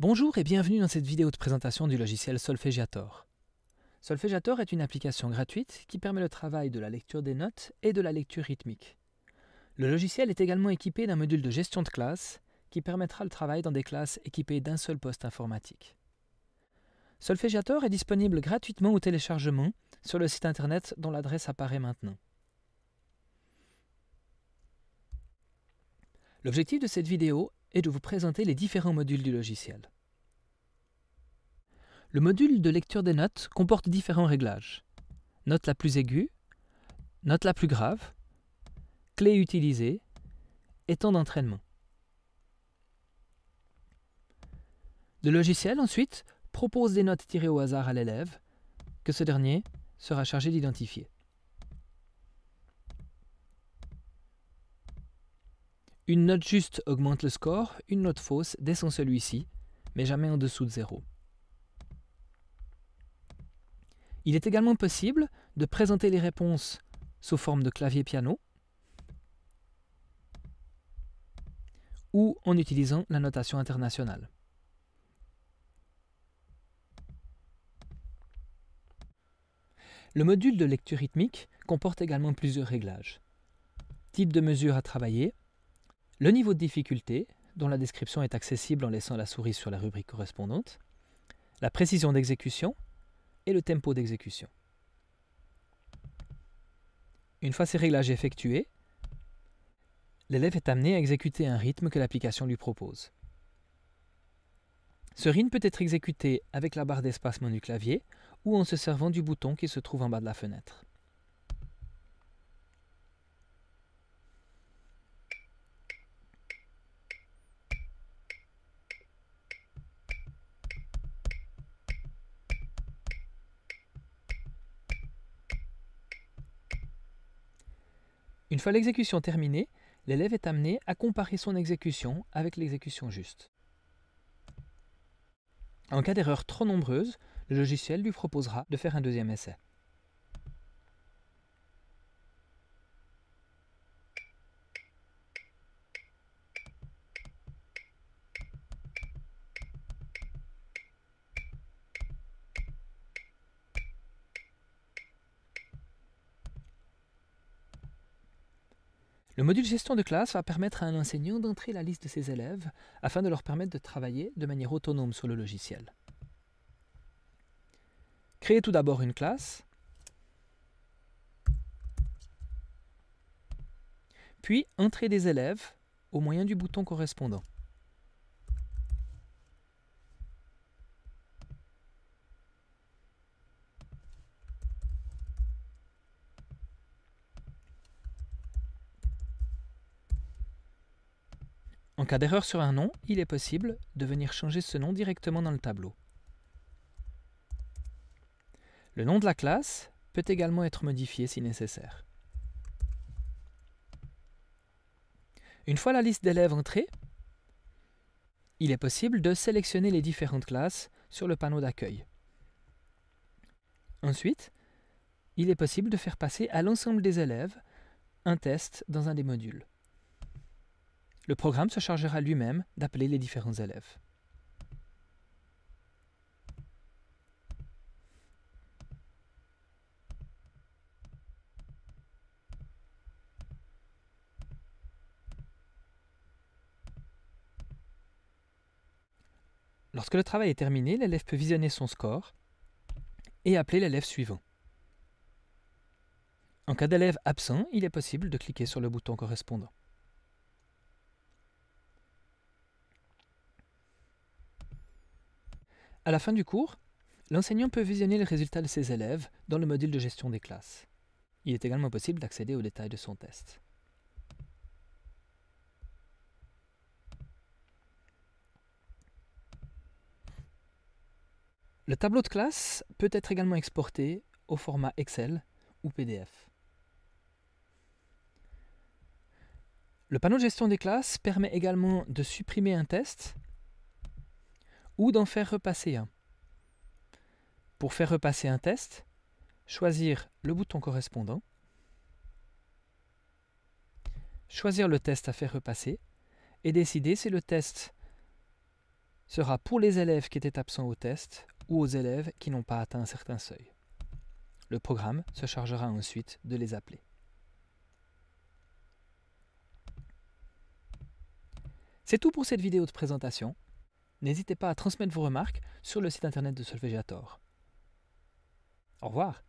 Bonjour et bienvenue dans cette vidéo de présentation du logiciel Solfeggiator. Solfeggiator est une application gratuite qui permet le travail de la lecture des notes et de la lecture rythmique. Le logiciel est également équipé d'un module de gestion de classe qui permettra le travail dans des classes équipées d'un seul poste informatique. Solfeggiator est disponible gratuitement au téléchargement sur le site internet dont l'adresse apparaît maintenant. L'objectif de cette vidéo est de vous présenter les différents modules du logiciel. Le module de lecture des notes comporte différents réglages. Note la plus aiguë, note la plus grave, clé utilisée et temps d'entraînement. Le logiciel ensuite propose des notes tirées au hasard à l'élève que ce dernier sera chargé d'identifier. Une note juste augmente le score, une note fausse descend celui-ci, mais jamais en dessous de 0. Il est également possible de présenter les réponses sous forme de clavier piano ou en utilisant la notation internationale. Le module de lecture rythmique comporte également plusieurs réglages. Type de mesure à travailler, le niveau de difficulté, dont la description est accessible en laissant la souris sur la rubrique correspondante, la précision d'exécution et le tempo d'exécution. Une fois ces réglages effectués, l'élève est amené à exécuter un rythme que l'application lui propose. Ce rythme peut être exécuté avec la barre d'espacement du clavier ou en se servant du bouton qui se trouve en bas de la fenêtre. Une fois l'exécution terminée, l'élève est amené à comparer son exécution avec l'exécution juste. En cas d'erreur trop nombreuse, le logiciel lui proposera de faire un deuxième essai. Le module gestion de classe va permettre à un enseignant d'entrer la liste de ses élèves afin de leur permettre de travailler de manière autonome sur le logiciel. Créez tout d'abord une classe, puis entrez des élèves au moyen du bouton correspondant. En cas d'erreur sur un nom, il est possible de venir changer ce nom directement dans le tableau. Le nom de la classe peut également être modifié si nécessaire. Une fois la liste d'élèves entrée, il est possible de sélectionner les différentes classes sur le panneau d'accueil. Ensuite, il est possible de faire passer à l'ensemble des élèves un test dans un des modules. Le programme se chargera lui-même d'appeler les différents élèves. Lorsque le travail est terminé, l'élève peut visionner son score et appeler l'élève suivant. En cas d'élève absent, il est possible de cliquer sur le bouton correspondant. À la fin du cours, l'enseignant peut visionner les résultats de ses élèves dans le module de gestion des classes. Il est également possible d'accéder aux détails de son test. Le tableau de classe peut être également exporté au format Excel ou PDF. Le panneau de gestion des classes permet également de supprimer un test ou d'en faire repasser un. Pour faire repasser un test, choisir le bouton correspondant, choisir le test à faire repasser et décider si le test sera pour les élèves qui étaient absents au test ou aux élèves qui n'ont pas atteint un certain seuil. Le programme se chargera ensuite de les appeler. C'est tout pour cette vidéo de présentation. N'hésitez pas à transmettre vos remarques sur le site internet de Solfègiator. Au revoir.